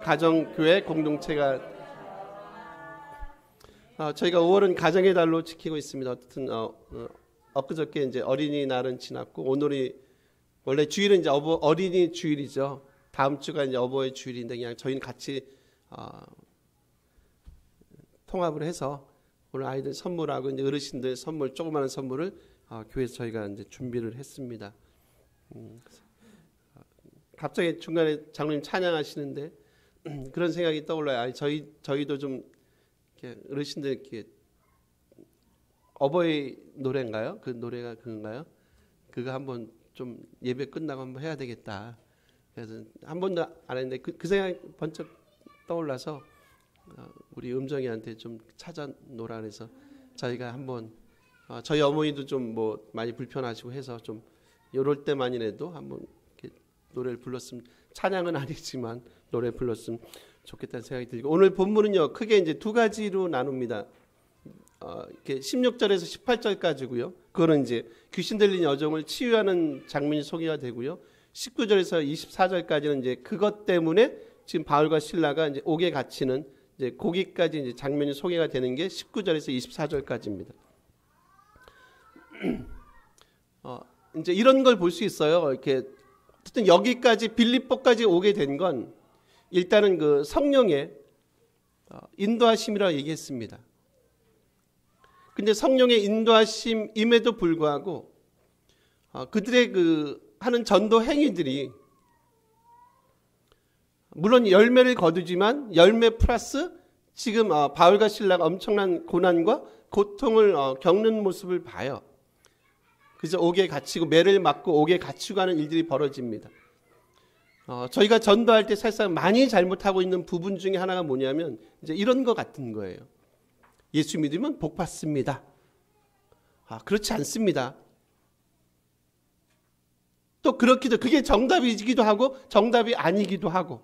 가정교회 공동체가 저희가 5월은 가정의 달로 지키고 있습니다. 어쨌든 엊그저께 이제 어린이날은 지났고 오늘이 원래 주일은 이제 어린이 주일이죠. 다음 주가 이제 어버이 주일인데 그냥 저희는 같이 통합을 해서 오늘 아이들 선물하고 이제 어르신들 선물 조그마한 선물을 교회에서 저희가 이제 준비를 했습니다. 갑자기 중간에 장로님 찬양하시는데 그런 생각이 떠올라요. 저희도 좀 이렇게 어르신들 이렇게 어버이 노래인가요? 그 노래가 그건가요? 그거 한번 좀 예배 끝나고 한번 해야 되겠다. 그래서 한 번도 안 했는데 그 생각이 번쩍 떠올라서 우리 음정이한테 좀 찾아 놓으라 그래서 저희가 한번 저희 어머니도 좀 뭐 많이 불편하시고 해서 좀 이럴 때만이라도 한번 이렇게 노래를 불렀으면 찬양은 아니지만 노래 불렀으면 좋겠다는 생각이 들고 오늘 본문은요 크게 이제 두 가지로 나눕니다. 이렇게 16절에서 18절까지고요. 그거는 이제 귀신 들린 여종을 치유하는 장면이 소개가 되고요. 19절에서 24절까지는 이제 그것 때문에 지금 바울과 실라가 이제 옥에 갇히는 이제 거기까지 이제 장면이 소개가 되는 게 19절에서 24절까지입니다. 이제 이런 걸 볼 수 있어요. 이렇게 어쨌든 여기까지 빌립보까지 오게 된 건 일단은 그 성령의 인도하심이라고 얘기했습니다. 근데 성령의 인도하심임에도 불구하고 그들의 그 하는 전도 행위들이 물론 열매를 거두지만 열매 플러스 지금 바울과 실라가 엄청난 고난과 고통을 겪는 모습을 봐요. 그래서 옥에 갇히고 매를 맞고 옥에 갇히고 하는 일들이 벌어집니다. 저희가 전도할 때 사실상 많이 잘못하고 있는 부분 중에 하나가 뭐냐면 이제 이런 것 같은 거예요. 예수 믿으면 복 받습니다. 그렇지 않습니다. 또 그렇기도 그게 정답이기도 하고 정답이 아니기도 하고.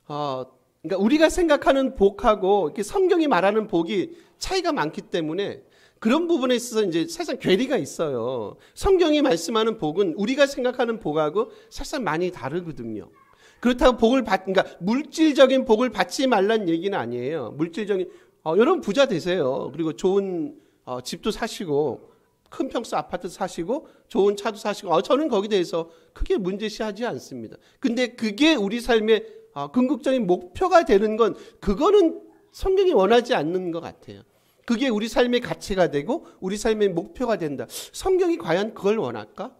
그러니까 우리가 생각하는 복하고 이렇게 성경이 말하는 복이 차이가 많기 때문에 그런 부분에 있어서 이제 사실상 괴리가 있어요. 성경이 말씀하는 복은 우리가 생각하는 복하고 사실상 많이 다르거든요. 그렇다고 그러니까 물질적인 복을 받지 말란 얘기는 아니에요. 물질적인 여러분 부자 되세요. 그리고 좋은 집도 사시고 큰 평수 아파트 사시고 좋은 차도 사시고 저는 거기에 대해서 크게 문제시하지 않습니다. 근데 그게 우리 삶의 궁극적인 목표가 되는 건 그거는 성경이 원하지 않는 것 같아요. 그게 우리 삶의 가치가 되고 우리 삶의 목표가 된다. 성경이 과연 그걸 원할까?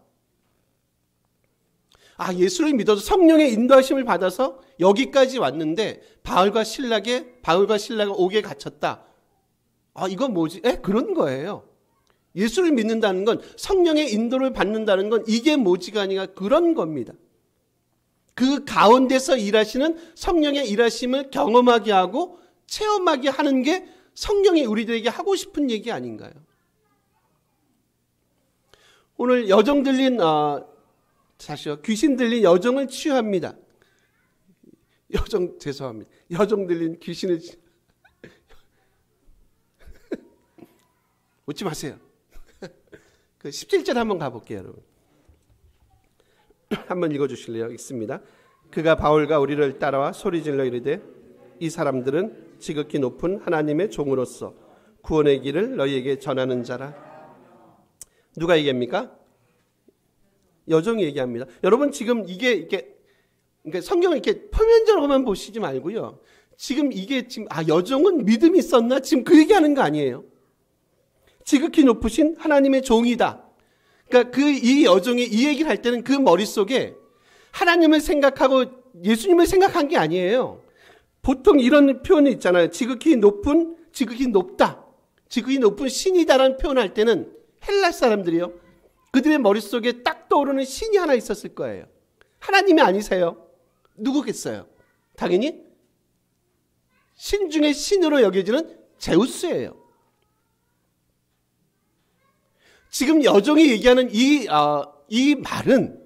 예수를 믿어서 성령의 인도하심을 받아서 여기까지 왔는데 바울과 신라가 옥에 갇혔다. 이건 뭐지? 그런 거예요. 예수를 믿는다는 건 성령의 인도를 받는다는 건 이게 뭐지가 아니라 그런 겁니다. 그 가운데서 일하시는 성령의 일하심을 경험하게 하고 체험하게 하는 게 성령이 우리들에게 하고 싶은 얘기 아닌가요? 오늘 여종 들린 귀신 들린 여종을 치유합니다. 죄송합니다. 여종 들린 귀신을 웃지 마세요. 그 17절 한번 가볼게요, 여러분. 한번 읽어주실래요? 읽습니다. 그가 바울과 우리를 따라와 소리질러 이르되 이 사람들은 지극히 높은 하나님의 종으로서 구원의 길을 너희에게 전하는 자라. 누가 얘기합니까? 여종이 얘기합니다. 여러분 지금 그러니까 성경을 이렇게 표면적으로만 보시지 말고요. 지금 여종은 믿음이 있었나? 지금 그 얘기하는 거 아니에요. 지극히 높으신 하나님의 종이다. 그러니까 이 여종이 이 얘기를 할 때는 그 머릿속에 하나님을 생각하고 예수님을 생각한 게 아니에요. 보통 이런 표현이 있잖아요. 지극히 높다. 지극히 높은 신이다라는 표현을 할 때는 헬라 사람들이요. 그들의 머릿속에 딱 떠오르는 신이 하나 있었을 거예요. 하나님이 아니세요. 누구겠어요? 당연히 신 중에 신으로 여겨지는 제우스예요. 지금 여종이 얘기하는 이 말은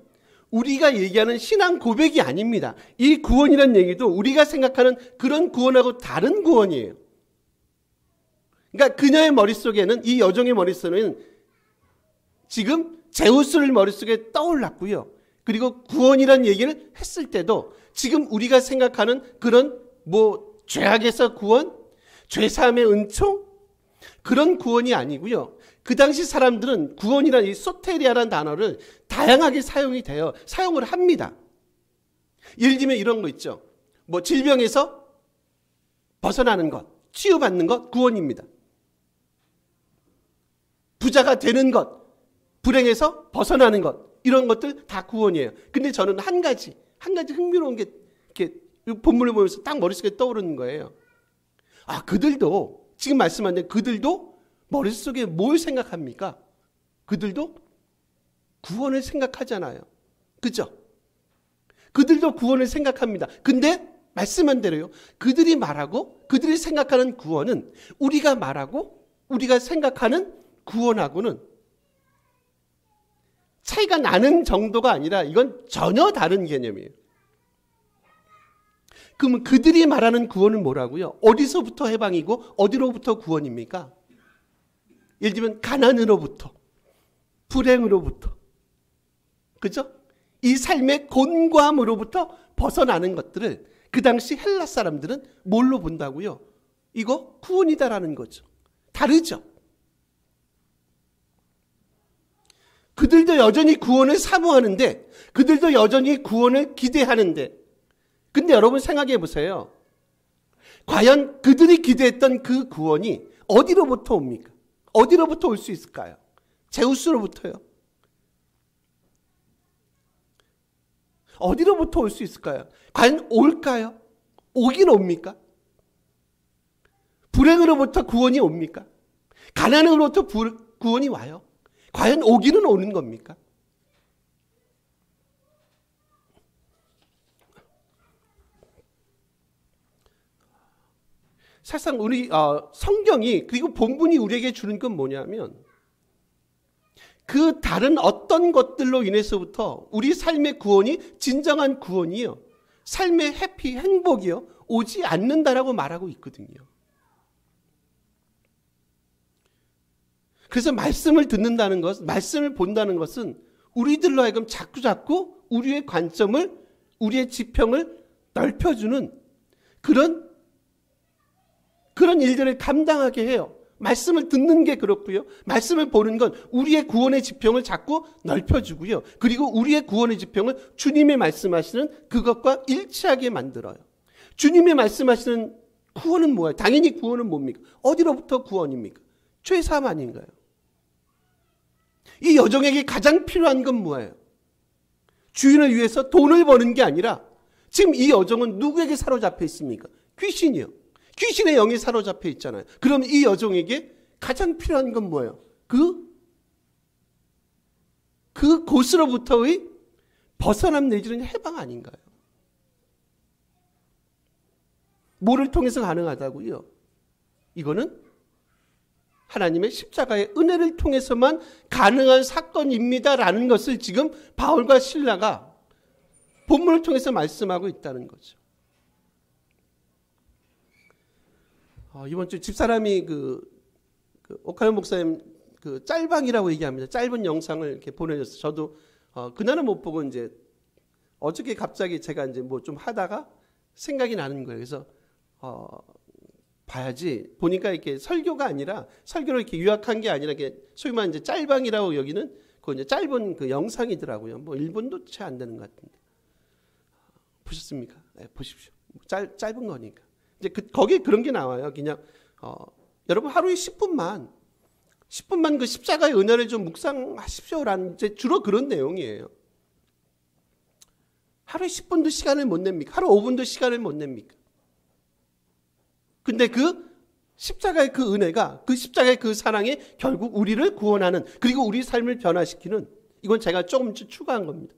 우리가 얘기하는 신앙 고백이 아닙니다. 이 구원이라는 얘기도 우리가 생각하는 그런 구원하고 다른 구원이에요. 그러니까 그녀의 머릿속에는 이 여종의 머릿속에는 지금 제우스를 머릿속에 떠올랐고요. 그리고 구원이란 얘기를 했을 때도 지금 우리가 생각하는 그런 죄악에서 구원, 죄사함의 은총 그런 구원이 아니고요. 그 당시 사람들은 구원이라는 이 소테리아라는 단어를 다양하게 사용을 합니다. 예를 들면 이런 거 있죠. 질병에서 벗어나는 것, 치유받는 것 구원입니다. 부자가 되는 것, 불행에서 벗어나는 것, 이런 것들 다 구원이에요. 근데 저는 한 가지 흥미로운 게 이렇게 본문을 보면서 딱 머릿속에 떠오르는 거예요. 그들도 지금 말씀한 대로 그들도 머릿속에 뭘 생각합니까? 그들도 구원을 생각하잖아요. 그죠? 그들도 구원을 생각합니다. 근데 말씀한 대로요. 그들이 말하고 그들이 생각하는 구원은 우리가 말하고 우리가 생각하는 구원하고는 차이가 나는 정도가 아니라 이건 전혀 다른 개념이에요. 그러면 그들이 말하는 구원은 뭐라고요? 어디서부터 해방이고 어디로부터 구원입니까? 예를 들면 가난으로부터, 불행으로부터, 그죠? 이 삶의 곤고함으로부터 벗어나는 것들을 그 당시 헬라 사람들은 뭘로 본다고요? 이거 구원이다라는 거죠. 다르죠? 그들도 여전히 구원을 사모하는데, 그들도 여전히 구원을 기대하는데, 근데 여러분 생각해 보세요. 과연 그들이 기대했던 그 구원이 어디로부터 옵니까? 어디로부터 올 수 있을까요? 제우스로부터요. 어디로부터 올 수 있을까요? 과연 올까요? 오긴 옵니까? 불행으로부터 구원이 옵니까? 가난으로부터 구원이 와요. 과연 오기는 오는 겁니까? 사실상 우리 성경이 그리고 본문이 우리에게 주는 건 뭐냐면 그 다른 어떤 것들로 인해서부터 우리 삶의 구원이 진정한 구원이요. 삶의 행복이요. 오지 않는다라고 말하고 있거든요. 그래서 말씀을 듣는다는 것, 말씀을 본다는 것은 우리들로 하여금 자꾸 우리의 관점을, 우리의 지평을 넓혀주는 그런 일들을 감당하게 해요. 말씀을 듣는 게 그렇고요. 말씀을 보는 건 우리의 구원의 지평을 자꾸 넓혀주고요. 그리고 우리의 구원의 지평을 주님의 말씀하시는 그것과 일치하게 만들어요. 주님의 말씀하시는 구원은 뭐예요? 당연히 구원은 뭡니까? 어디로부터 구원입니까? 죄사함 아닌가요? 이 여종에게 가장 필요한 건 뭐예요? 주인을 위해서 돈을 버는 게 아니라 지금 이 여종은 누구에게 사로잡혀 있습니까? 귀신이요. 귀신의 영이 사로잡혀 있잖아요. 그럼 이 여종에게 가장 필요한 건 뭐예요? 그 곳으로부터의 벗어남 내지는 해방 아닌가요? 뭐를 통해서 가능하다고요? 이거는 하나님의 십자가의 은혜를 통해서만 가능한 사건입니다라는 것을 지금 바울과 실라가 본문을 통해서 말씀하고 있다는 거죠. 이번 주 집사람이 오카노 목사님 짤방이라고 얘기합니다. 짧은 영상을 이렇게 보내줬어요. 저도 그날은 못 보고 이제 어저께 갑자기 제가 이제 뭐 좀 하다가 생각이 나는 거예요. 그래서 봐야지 보니까 이렇게 설교가 아니라 설교를 이렇게 요약한 게 아니라 이렇게 소위 말하는 이제 짤방이라고 여기는 그 이제 짧은 그 영상이더라고요. 뭐 1분도 채 안 되는 것 같은데 보셨습니까? 네, 보십시오. 짧은 거니까. 이제 거기에 그런 게 나와요. 그냥 여러분 하루에 10분만 그 십자가의 은혜를 좀 묵상하십시오라는 이제 주로 그런 내용이에요. 하루에 10분도 시간을 못 냅니까? 하루 5분도 시간을 못 냅니까? 근데 그 십자가의 그 은혜가 그 십자가의 그 사랑이 결국 우리를 구원하는 그리고 우리 삶을 변화시키는 이건 제가 조금씩 추가한 겁니다.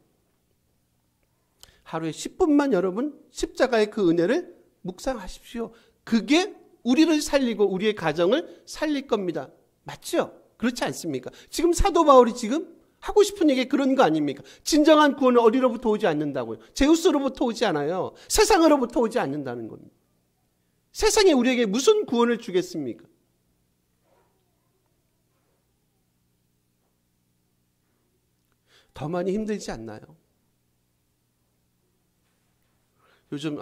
하루에 10분만 여러분 십자가의 그 은혜를 묵상하십시오. 그게 우리를 살리고 우리의 가정을 살릴 겁니다. 맞죠? 그렇지 않습니까? 지금 사도 바울이 지금 하고 싶은 얘기 그런 거 아닙니까? 진정한 구원은 어디로부터 오지 않는다고요? 제우스로부터 오지 않아요. 세상으로부터 오지 않는다는 겁니다. 세상에 우리에게 무슨 구원을 주겠습니까? 더 많이 힘들지 않나요? 요즘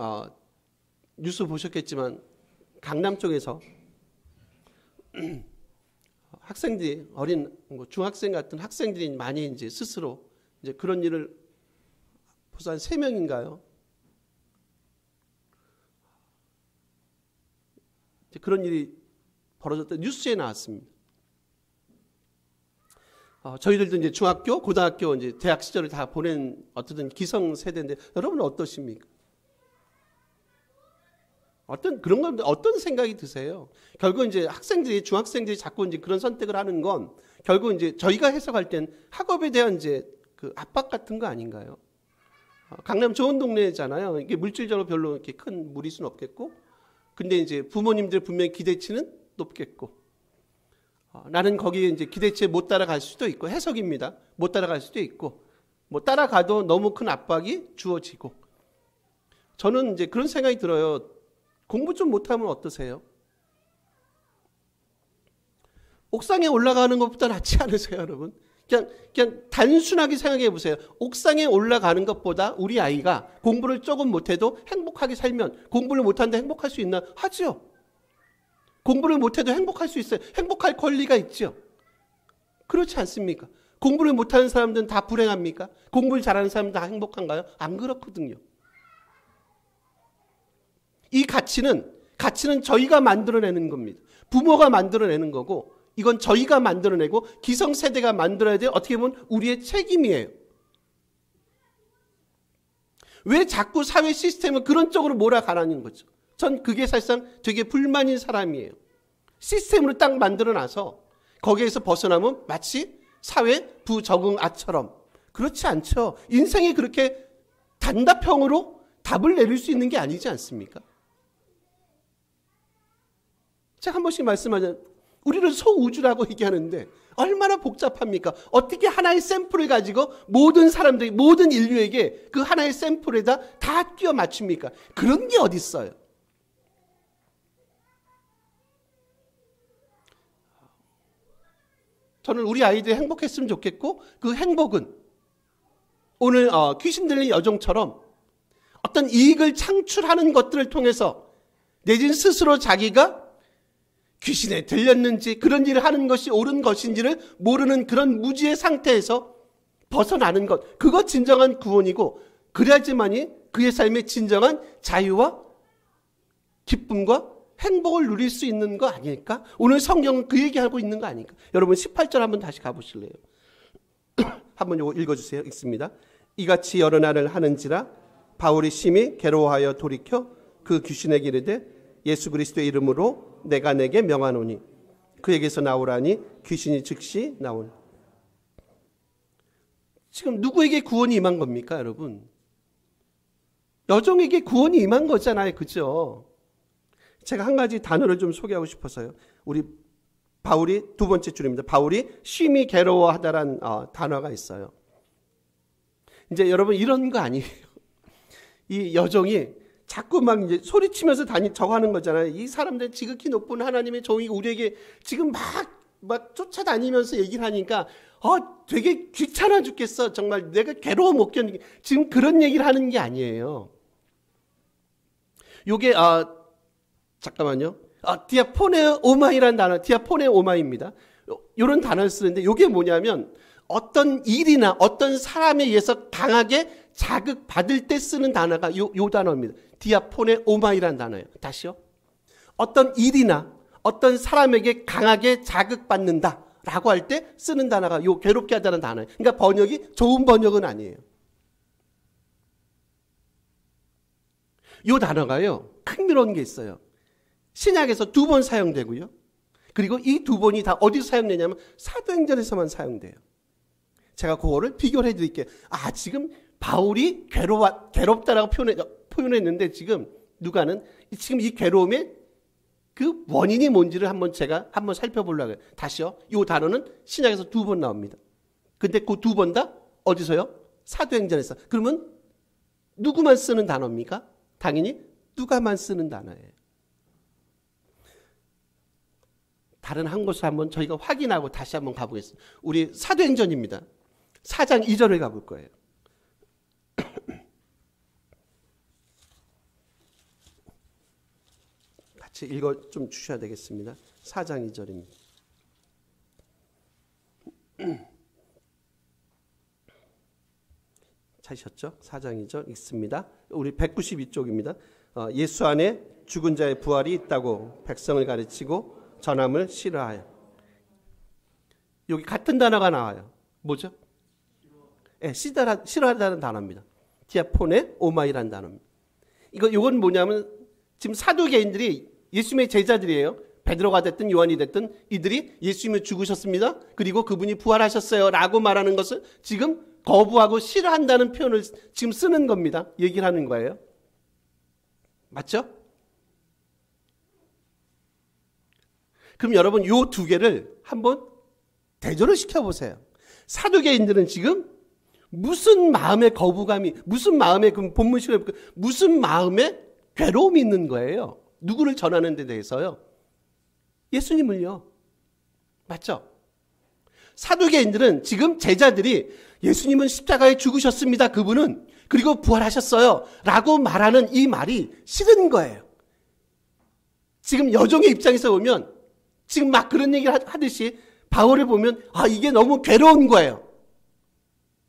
뉴스 보셨겠지만 강남 쪽에서 학생들이 어린 중학생 같은 학생들이 많이 이제 스스로 이제 그런 일을 벌써 한 3명인가요? 그런 일이 벌어졌다 뉴스에 나왔습니다. 저희들도 이제 중학교, 고등학교, 이제 대학 시절을 다 보낸 어떤 기성 세대인데 여러분은 어떠십니까? 그런 건 어떤 생각이 드세요? 결국 이제 중학생들이 자꾸 이제 그런 선택을 하는 건 결국 이제 저희가 해석할 땐 학업에 대한 이제 그 압박 같은 거 아닌가요? 강남 좋은 동네잖아요. 이게 물질적으로 별로 이렇게 큰 무리수는 없겠고, 근데 이제 부모님들 분명히 기대치는 높겠고, 나는 거기에 이제 기대치에 못 따라갈 수도 있고, 해석입니다. 못 따라갈 수도 있고, 뭐 따라가도 너무 큰 압박이 주어지고, 저는 이제 그런 생각이 들어요. 공부 좀 못하면 어떠세요? 옥상에 올라가는 것보다 낫지 않으세요, 여러분? 그냥 단순하게 생각해 보세요. 옥상에 올라가는 것보다 우리 아이가 공부를 조금 못해도 행복하게 살면, 공부를 못하는데 행복할 수 있나? 하죠. 공부를 못해도 행복할 수 있어요. 행복할 권리가 있죠. 그렇지 않습니까? 공부를 못하는 사람들은 다 불행합니까? 공부를 잘하는 사람들은 다 행복한가요? 안 그렇거든요. 이 가치는 저희가 만들어내는 겁니다. 부모가 만들어내는 거고, 이건 저희가 만들어내고 기성세대가 만들어야 돼. 어떻게 보면 우리의 책임이에요. 왜 자꾸 사회 시스템을 그런 쪽으로 몰아가라는 거죠. 전 그게 사실상 되게 불만인 사람이에요. 시스템으로 딱 만들어놔서 거기에서 벗어나면 마치 사회 부적응아처럼. 그렇지 않죠. 인생이 그렇게 단답형으로 답을 내릴 수 있는 게 아니지 않습니까? 제가 한 번씩 말씀하자면 우리를 소우주라고 얘기하는데 얼마나 복잡합니까? 어떻게 하나의 샘플을 가지고 모든 사람들이, 모든 인류에게 그 하나의 샘플에다 다 끼워 맞춥니까? 그런 게 어디 있어요? 저는 우리 아이들이 행복했으면 좋겠고, 그 행복은 오늘 귀신 들린 여종처럼 어떤 이익을 창출하는 것들을 통해서 내진 스스로 자기가 귀신에 들렸는지 그런 일을 하는 것이 옳은 것인지를 모르는 그런 무지의 상태에서 벗어나는 것, 그것 진정한 구원이고, 그래야지만이 그의 삶의 진정한 자유와 기쁨과 행복을 누릴 수 있는 거 아닐까? 오늘 성경은 그 얘기하고 있는 거 아닐까? 여러분 18절 한번 다시 가보실래요? 한번 요거 읽어주세요. 읽습니다. 이같이 여러 날을 하는지라 바울이 심히 괴로워하여 돌이켜 그 귀신에게 이르되 예수 그리스도의 이름으로 내가 내게 명하노니 그에게서 나오라니 귀신이 즉시 나오니. 지금 누구에게 구원이 임한 겁니까, 여러분? 여종에게 구원이 임한 거잖아요. 그죠? 제가 한 가지 단어를 좀 소개하고 싶어서요. 우리 바울이 두 번째 줄입니다. 바울이 심히 괴로워하다란 단어가 있어요. 이제 여러분 이런 거 아니에요. 이 여종이 자꾸 막 이제 소리치면서 저거 하는 거잖아요. 이 사람들 지극히 높은 하나님의 종이 우리에게 지금 막 쫓아다니면서 얘기를 하니까 되게 귀찮아 죽겠어. 정말 내가 괴로워 못 견디게. 지금 그런 얘기를 하는 게 아니에요. 요게 잠깐만요. 디아포네 오마이라는 단어, 디아포네 오마이입니다. 이런 단어를 쓰는데 요게 뭐냐면 어떤 일이나 어떤 사람에 의해서 강하게 자극받을 때 쓰는 단어가 요 단어입니다. 디아포네 오마이라는 단어예요. 다시요. 어떤 일이나 어떤 사람에게 강하게 자극받는다라고 할 때 쓰는 단어가 요 괴롭게 하다는 단어예요. 그러니까 번역이 좋은 번역은 아니에요. 요 단어가요. 흥미로운 게 있어요. 신약에서 2번 사용되고요. 그리고 이 2번이 다 어디서 사용되냐면 사도행전에서만 사용돼요. 제가 그거를 비교를 해드릴게요. 지금 바울이 괴롭다라고 표현했는데 지금 누가는 지금 이 괴로움의 그 원인이 뭔지를 제가 한번 살펴보려고 해요. 다시요. 이 단어는 신약에서 2번 나옵니다. 근데 그 2번 다 어디서요? 사도행전에서. 그러면 누구만 쓰는 단어입니까? 당연히 누가만 쓰는 단어예요. 다른 한 곳을 한번 저희가 확인하고 다시 한번 가보겠습니다. 우리 사도행전입니다. 4장 2절을 가볼 거예요. 같이 읽어 좀 주셔야 되겠습니다. 4장 2절입니다. 찾으셨죠? 4장 2절 읽습니다. 우리 192쪽입니다. 예수 안에 죽은 자의 부활이 있다고 백성을 가르치고 전함을 싫어하여. 여기 같은 단어가 나와요. 뭐죠? 싫어하다는 단어입니다. 디아포네 오마이라는 단어입니다. 이건 뭐냐면 지금 사두개인들이 예수님의 제자들이에요. 베드로가 됐든 요한이 됐든 이들이 예수님이 죽으셨습니다. 그리고 그분이 부활하셨어요. 라고 말하는 것을 지금 거부하고 싫어한다는 표현을 지금 쓰는 겁니다. 얘기를 하는 거예요. 맞죠? 그럼 여러분 요 두 개를 한번 대조를 시켜보세요. 사두개인들은 지금 무슨 마음의 거부감이, 무슨 마음의 본문식을 무슨 마음의 괴로움이 있는 거예요. 누구를 전하는 데 대해서요? 예수님을요. 맞죠? 사두개인들은 지금 제자들이 예수님은 십자가에 죽으셨습니다. 그분은. 그리고 부활하셨어요. 라고 말하는 이 말이 싫은 거예요. 지금 여종의 입장에서 보면 지금 막 그런 얘기를 하듯이 바울을 보면 이게 너무 괴로운 거예요.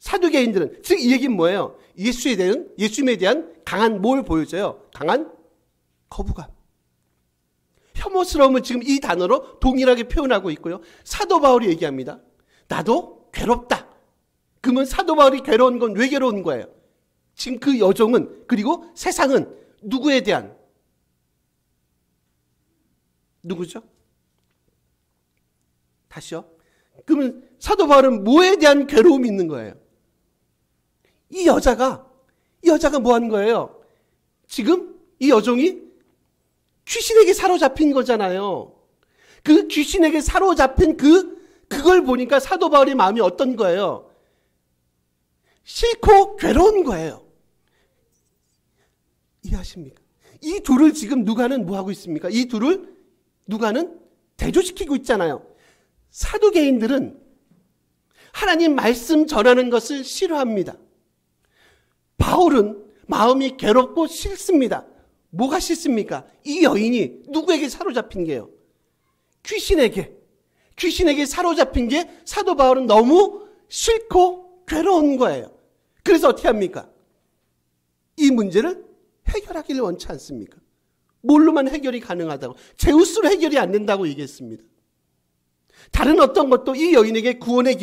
사두개인들은. 즉 이 얘기는 뭐예요? 예수님에 대한 강한 뭘 보여줘요? 강한 거부감. 혐오스러움을 지금 이 단어로 동일하게 표현하고 있고요. 사도 바울이 얘기합니다. 나도 괴롭다. 그러면 사도 바울이 괴로운 건 왜 괴로운 거예요? 지금 그 여종은, 그리고 세상은 누구에 대한, 누구죠? 다시요. 그러면 사도 바울은 뭐에 대한 괴로움이 있는 거예요? 이 여자가 뭐 하는 거예요? 지금 이 여종이 귀신에게 사로잡힌 거잖아요. 그 귀신에게 사로잡힌 그걸 보니까 사도 바울의 마음이 어떤 거예요? 싫고 괴로운 거예요. 이해하십니까? 이 둘을 지금 누가는 뭐 하고 있습니까? 이 둘을 누가는 대조시키고 있잖아요. 사두개인들은 하나님 말씀 전하는 것을 싫어합니다. 바울은 마음이 괴롭고 싫습니다. 뭐가 싫습니까? 이 여인이 누구에게 사로잡힌 게요? 귀신에게 사로잡힌 게 사도 바울은 너무 싫고 괴로운 거예요. 그래서 어떻게 합니까? 이 문제를 해결하기를 원치 않습니까? 뭘로만 해결이 가능하다고? 제우스로 해결이 안 된다고 얘기했습니다. 다른 어떤 것도 이 여인에게 구원의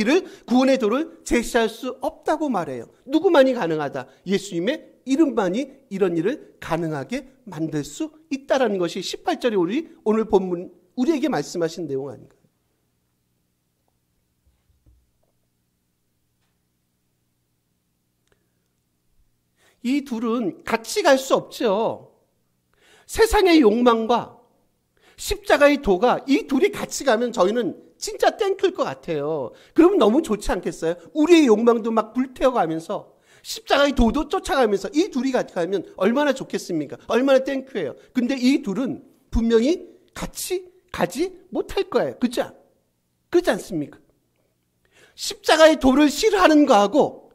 도를 제시할 수 없다고 말해요. 누구만이 가능하다? 예수님의 이름만이 이런 일을 가능하게 만들 수 있다라는 것이 18절에 오늘 본문 우리에게 말씀하신 내용 아닌가요? 이 둘은 같이 갈 수 없죠. 세상의 욕망과 십자가의 도가 이 둘이 같이 가면 저희는 진짜 땡클 것 같아요. 그러면 너무 좋지 않겠어요? 우리의 욕망도 막 불태워가면서 십자가의 도도 쫓아가면서 이 둘이 같이 가면 얼마나 좋겠습니까? 얼마나 땡큐해요. 근데 이 둘은 분명히 같이 가지 못할 거예요. 그렇지 않습니까? 십자가의 도를 싫어하는 거하고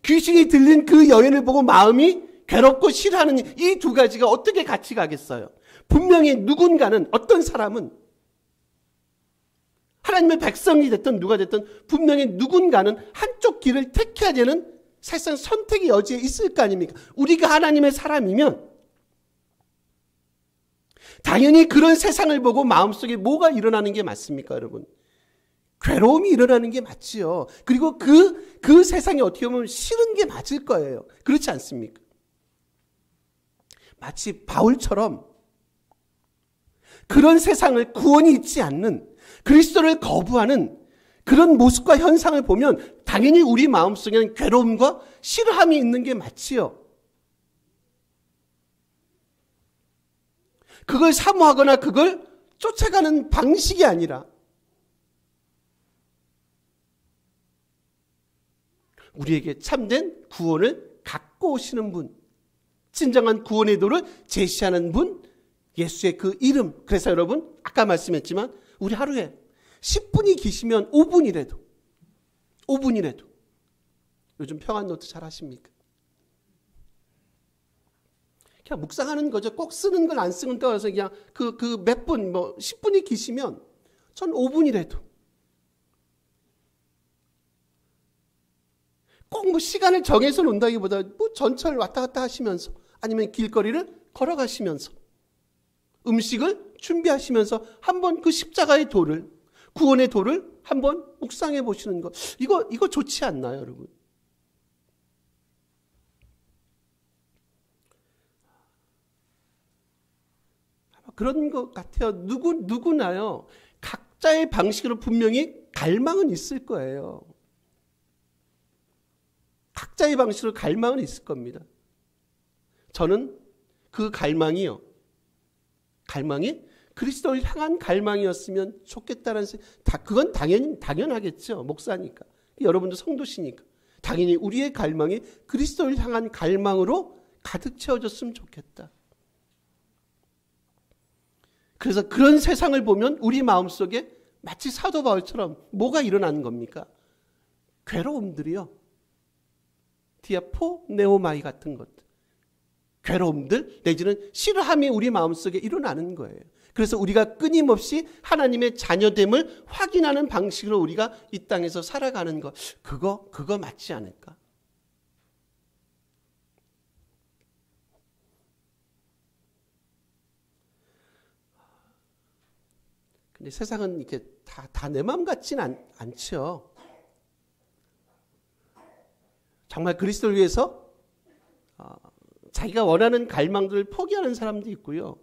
귀신이 들린 그 여인을 보고 마음이 괴롭고 싫어하는 이 두 가지가 어떻게 같이 가겠어요? 분명히 누군가는, 어떤 사람은 하나님의 백성이 됐든 누가 됐든 분명히 누군가는 한쪽 길을 택해야 되는 사실상 선택의 여지에 있을 거 아닙니까? 우리가 하나님의 사람이면 당연히 그런 세상을 보고 마음속에 뭐가 일어나는 게 맞습니까, 여러분? 괴로움이 일어나는 게 맞지요. 그리고 그 세상이 어떻게 보면 싫은 게 맞을 거예요. 그렇지 않습니까? 마치 바울처럼 그런 세상을 구원이 있지 않는, 그리스도를 거부하는 그런 모습과 현상을 보면 당연히 우리 마음속에는 괴로움과 싫어함이 있는 게 맞지요. 그걸 사모하거나 그걸 쫓아가는 방식이 아니라 우리에게 참된 구원을 갖고 오시는 분, 진정한 구원의 도를 제시하는 분, 예수의 그 이름. 그래서 여러분 아까 말씀했지만 우리 하루에 10분이 기시면 5분이라도 요즘 평안노트 잘 하십니까? 그냥 묵상하는 거죠. 꼭 쓰는 걸 안 쓰는 떠나서 그냥 그 몇 분, 뭐 10분이 기시면 전 5분이라도 꼭 뭐 시간을 정해서 논다기보다 뭐 전철 왔다 갔다 하시면서 아니면 길거리를 걸어가시면서 음식을 준비하시면서 한번 그 십자가의 도를, 구원의 도를 한번 묵상해 보시는 것. 이거 좋지 않나요, 여러분? 그런 것 같아요. 누구나요. 각자의 방식으로 분명히 갈망은 있을 거예요. 각자의 방식으로 갈망은 있을 겁니다. 저는 그 갈망이 그리스도를 향한 갈망이었으면 좋겠다는 생각. 그건 당연하겠죠. 목사니까. 여러분도 성도시니까. 당연히 우리의 갈망이 그리스도를 향한 갈망으로 가득 채워졌으면 좋겠다. 그래서 그런 세상을 보면 우리 마음속에 마치 사도 바울처럼 뭐가 일어나는 겁니까? 괴로움들이요. 디아포 네오마이 같은 것들. 괴로움들 내지는 싫어함이 우리 마음속에 일어나는 거예요. 그래서 우리가 끊임없이 하나님의 자녀됨을 확인하는 방식으로 우리가 이 땅에서 살아가는 것. 그거 맞지 않을까? 근데 세상은 이렇게 다 내 마음 같진 않죠. 정말 그리스도를 위해서 자기가 원하는 갈망들을 포기하는 사람도 있고요.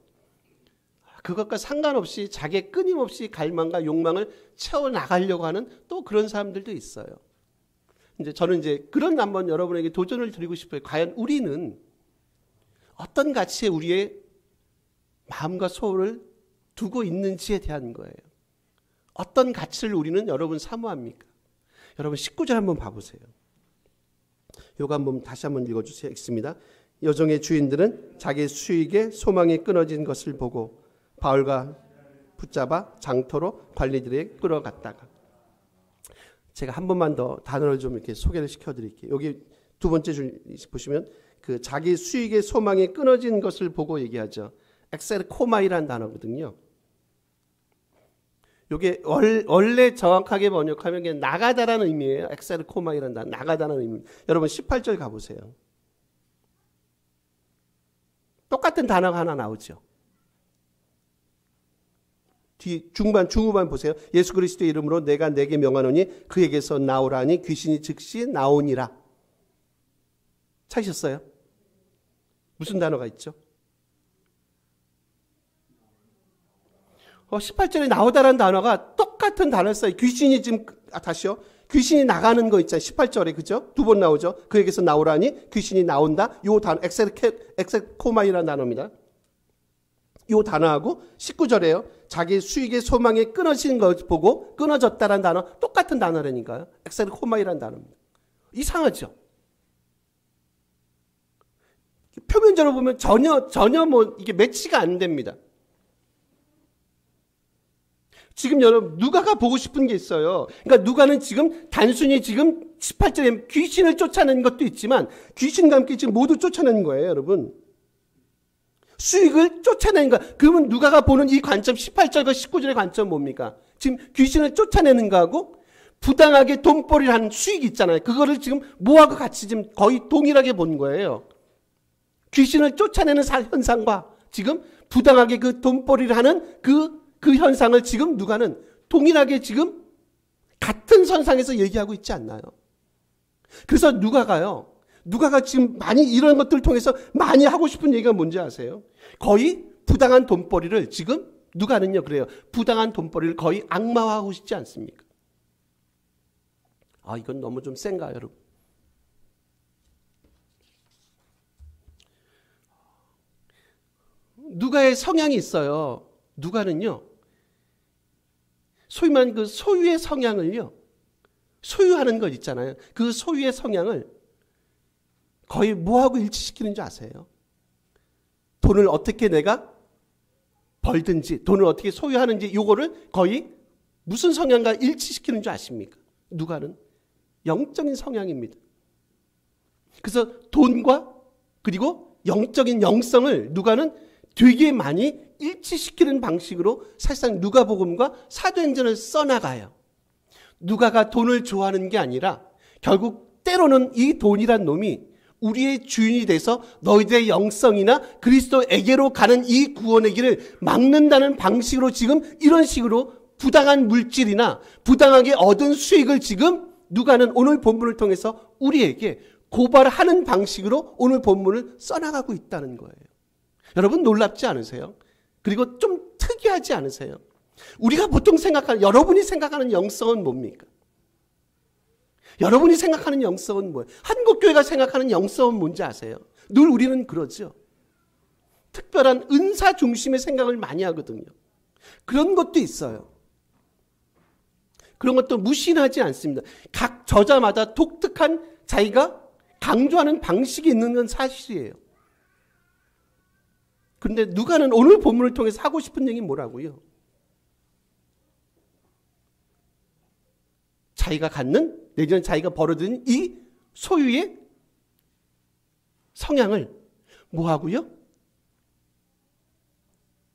그것과 상관없이 자기의 끊임없이 갈망과 욕망을 채워나가려고 하는 또 그런 사람들도 있어요. 저는 그런 한번 여러분에게 도전을 드리고 싶어요. 과연 우리는 어떤 가치에 우리의 마음과 소울을 두고 있는지에 대한 거예요. 어떤 가치를 우리는 여러분 사모합니까? 여러분 19절 한번 봐보세요. 요거 한번 다시 한번 읽어주세요. 읽습니다. 여종의 주인들은 자기 수익의 소망이 끊어진 것을 보고 바울과 붙잡아 장터로 관리들에게 끌어갔다가. 제가 한 번만 더 단어를 좀 이렇게 소개를 시켜드릴게요. 여기 두 번째 줄 보시면 그 자기 수익의 소망이 끊어진 것을 보고 얘기하죠. 엑셀코마이라는 단어거든요. 이게 원래 정확하게 번역하면 그냥 나가다라는 의미예요. 엑셀코마이라는 단어, 나가다라는 의미. 여러분 18절 가보세요. 똑같은 단어가 하나 나오죠. 뒤 중후반 보세요. 예수 그리스도의 이름으로 내가 내게 명하노니 그에게서 나오라니 귀신이 즉시 나오니라. 찾으셨어요? 무슨 단어가 있죠? 18절에 나오다라는 단어가 똑같은 단어를 써요. 귀신이 지금 다시요. 귀신이 나가는 거 있잖아요. 18절에 그죠? 두 번 나오죠. 그에게서 나오라니 귀신이 나온다. 요 단어 엑셀코마이라는 단어입니다. 요 단어하고 19절에요. 자기 수익의 소망이 끊어지는 걸 보고 끊어졌다라는 단어 똑같은 단어라니까요. 엑셀코마이라는 단어입니다. 이상하죠? 표면적으로 보면 전혀 뭐 이게 매치가 안 됩니다. 지금 여러분 누가가 보고 싶은 게 있어요. 그러니까 누가는 지금 단순히 지금 18절에 귀신을 쫓아내는 것도 있지만 귀신과 함께 지금 모두 쫓아내는 거예요, 여러분. 수익을 쫓아내는 거. 그러면 누가가 보는 이 관점 18절과 19절의 관점은 뭡니까? 지금 귀신을 쫓아내는 거하고 부당하게 돈벌이를 하는 수익이 있잖아요. 그거를 지금 뭐하고 같이 지금 거의 동일하게 본 거예요. 귀신을 쫓아내는 현상과 지금 부당하게 그 돈벌이를 하는 그 현상을 지금 누가는 동일하게 지금 같은 선상에서 얘기하고 있지 않나요? 그래서 누가가 지금 많이 이런 것들을 통해서 많이 하고 싶은 얘기가 뭔지 아세요? 거의 부당한 돈벌이를 지금 누가는요 그래요. 부당한 돈벌이를 거의 악마화하고 싶지 않습니까? 이건 너무 좀 센가 여러분? 누가의 성향이 있어요. 누가는요. 소위 말하는 그 소유의 성향을요. 소유하는 것 있잖아요. 그 소유의 성향을 거의 뭐하고 일치시키는 줄 아세요? 돈을 어떻게 내가 벌든지 돈을 어떻게 소유하는지 요거를 거의 무슨 성향과 일치시키는 줄 아십니까? 누가는 영적인 성향입니다. 그래서 돈과 그리고 영적인 영성을 누가는 되게 많이 일치시키는 방식으로 사실상 누가복음과 사도행전을 써나가요. 누가가 돈을 좋아하는 게 아니라 결국 때로는 이 돈이란 놈이 우리의 주인이 돼서 너희들의 영성이나 그리스도에게로 가는 이 구원의 길을 막는다는 방식으로 지금 이런 식으로 부당한 물질이나 부당하게 얻은 수익을 지금 누가는 오늘 본문을 통해서 우리에게 고발하는 방식으로 오늘 본문을 써나가고 있다는 거예요. 여러분 놀랍지 않으세요? 그리고 좀 특이하지 않으세요? 우리가 보통 생각하는, 여러분이 생각하는 영성은 뭡니까? 여러분이 생각하는 영성은 뭐예요? 한국교회가 생각하는 영성은 뭔지 아세요? 늘 우리는 그러죠. 특별한 은사 중심의 생각을 많이 하거든요. 그런 것도 있어요. 그런 것도 무신하지 않습니다. 각 저자마다 독특한 자기가 강조하는 방식이 있는 건 사실이에요. 그런데 누가는 오늘 본문을 통해서 하고 싶은 얘기 뭐라고요? 자기가 갖는, 내지는 자기가 벌어들인 이 소유의 성향을 뭐하고요?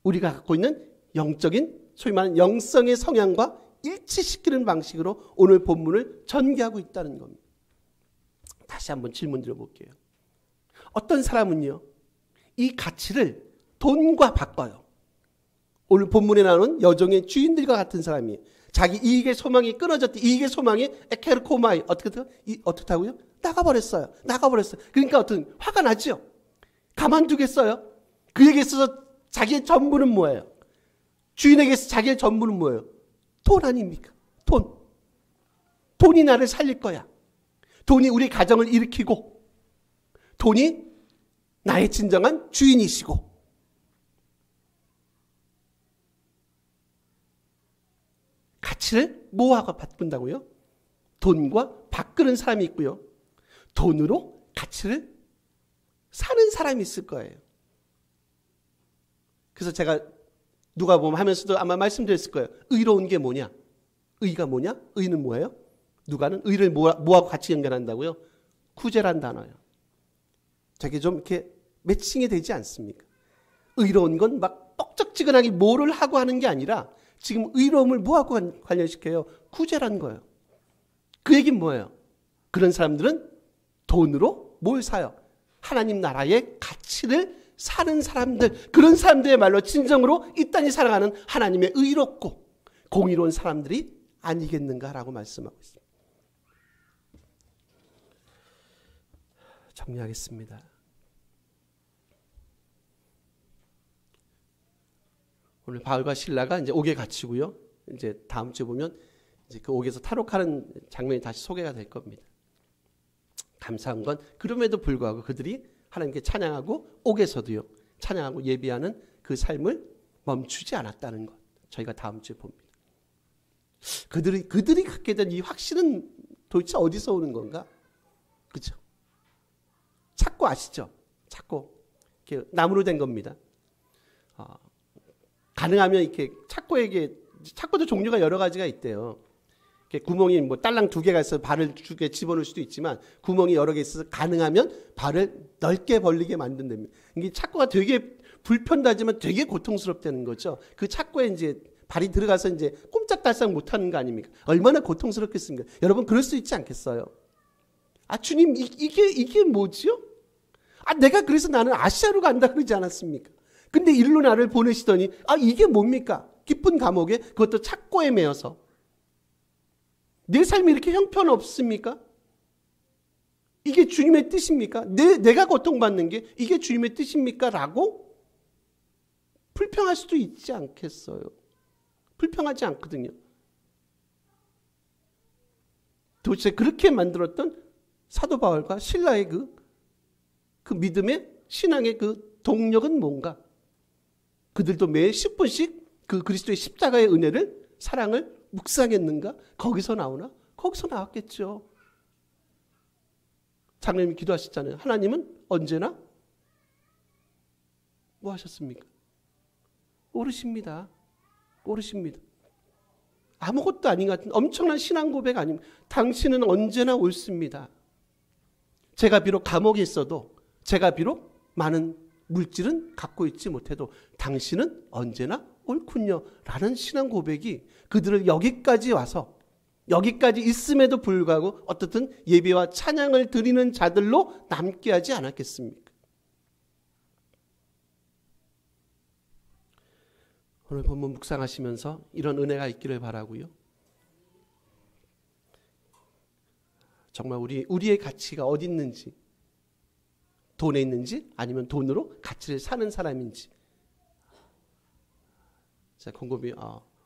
우리가 갖고 있는 영적인, 소위 말하는 영성의 성향과 일치시키는 방식으로 오늘 본문을 전개하고 있다는 겁니다. 다시 한번 질문 드려볼게요. 어떤 사람은요, 이 가치를 돈과 바꿔요. 오늘 본문에 나오는 여종의 주인들과 같은 사람이에요. 자기 이익의 소망이 끊어졌대. 이익의 소망이 에케르코마이 어떻다고요? 나가버렸어요. 그러니까 어떤 화가 나죠. 가만두겠어요. 그에게 있어서 자기의 전부는 뭐예요? 주인에게 있어서 자기의 전부는 뭐예요? 돈 아닙니까? 돈. 돈이 나를 살릴 거야. 돈이 우리 가정을 일으키고, 돈이 나의 진정한 주인이시고, 가치를 뭐하고 바꾼다고요? 돈과 바꾸는 사람이 있고요. 돈으로 가치를 사는 사람이 있을 거예요. 그래서 제가 누가복음 하면서도 아마 말씀드렸을 거예요. 의로운 게 뭐냐? 의가 뭐냐? 의는 뭐예요? 누가는 의를 뭐하고 같이 연결한다고요? 구제란 단어예요. 저게 좀 이렇게 매칭이 되지 않습니까? 의로운 건 막 뻑적지근하게 뭐를 하고 하는 게 아니라 지금 의로움을 뭐하고 관련시켜요? 구제란 거예요. 그 얘기는 뭐예요? 그런 사람들은 돈으로 뭘 사요? 하나님 나라의 가치를 사는 사람들, 그런 사람들의 말로 진정으로 이 땅이 살아가는 하나님의 의롭고 공의로운 사람들이 아니겠는가라고 말씀하고 있습니다. 정리하겠습니다. 오늘 바울과 실라가 이제 옥에 갇히고요. 이제 다음 주에 보면 이제 그 옥에서 탈옥하는 장면이 다시 소개가 될 겁니다. 감사한 건 그럼에도 불구하고 그들이 하나님께 찬양하고 옥에서도요, 찬양하고 예비하는 그 삶을 멈추지 않았다는 것. 저희가 다음 주에 봅니다. 그들이 갖게 된 이 확신은 도대체 어디서 오는 건가? 그죠? 찾고 아시죠? 찾고 이렇게 나무로 된 겁니다. 가능하면 이렇게 찾고도 종류가 여러 가지가 있대요. 이렇게 구멍이 뭐 딸랑 2개가 있어서 발을 2개 집어넣을 수도 있지만 구멍이 여러 개 있어서 가능하면 발을 넓게 벌리게 만든답니다. 이게 찾고가 되게 불편하지만 되게 고통스럽다는 거죠. 그 찾고에 이제 발이 들어가서 이제 꼼짝달싹 못하는 거 아닙니까? 얼마나 고통스럽겠습니까? 여러분 그럴 수 있지 않겠어요? 아 주님 이게 뭐지요? 아 내가 그래서 나는 아시아로 간다 그러지 않았습니까? 근데 일로 나를 보내시더니 아 이게 뭡니까? 깊은 감옥에 그것도 찾고에 매여서 내 삶이 이렇게 형편없습니까? 이게 주님의 뜻입니까? 내가 고통받는 게 이게 주님의 뜻입니까? 라고 불평할 수도 있지 않겠어요? 불평하지 않거든요. 도대체 그렇게 만들었던 사도 바울과 실라의 그 믿음의 신앙의 그 동력은 뭔가? 그들도 매 10분씩 그 그리스도의 십자가의 은혜를, 사랑을 묵상했는가? 거기서 나오나? 거기서 나왔겠죠. 장로님이 기도하셨잖아요. 하나님은 언제나 뭐 하셨습니까? 오르십니다. 아무것도 아닌 것 같은 엄청난 신앙 고백 아닙니다. 당신은 언제나 옳습니다. 제가 비록 감옥에 있어도, 제가 비록 많은 물질은 갖고 있지 못해도 당신은 언제나 옳군요 라는 신앙 고백이 그들을 여기까지 와서 여기까지 있음에도 불구하고 어떻든 예배와 찬양을 드리는 자들로 남게 하지 않았겠습니까? 오늘 본문 묵상하시면서 이런 은혜가 있기를 바라고요. 정말 우리의 가치가 어디 있는지, 돈에 있는지 아니면 돈으로 가치를 사는 사람인지 곰곰이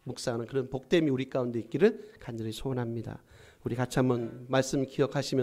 묵상하는 그런 복됨이 우리 가운데 있기를 간절히 소원합니다. 우리 같이 한번 말씀 기억하시면서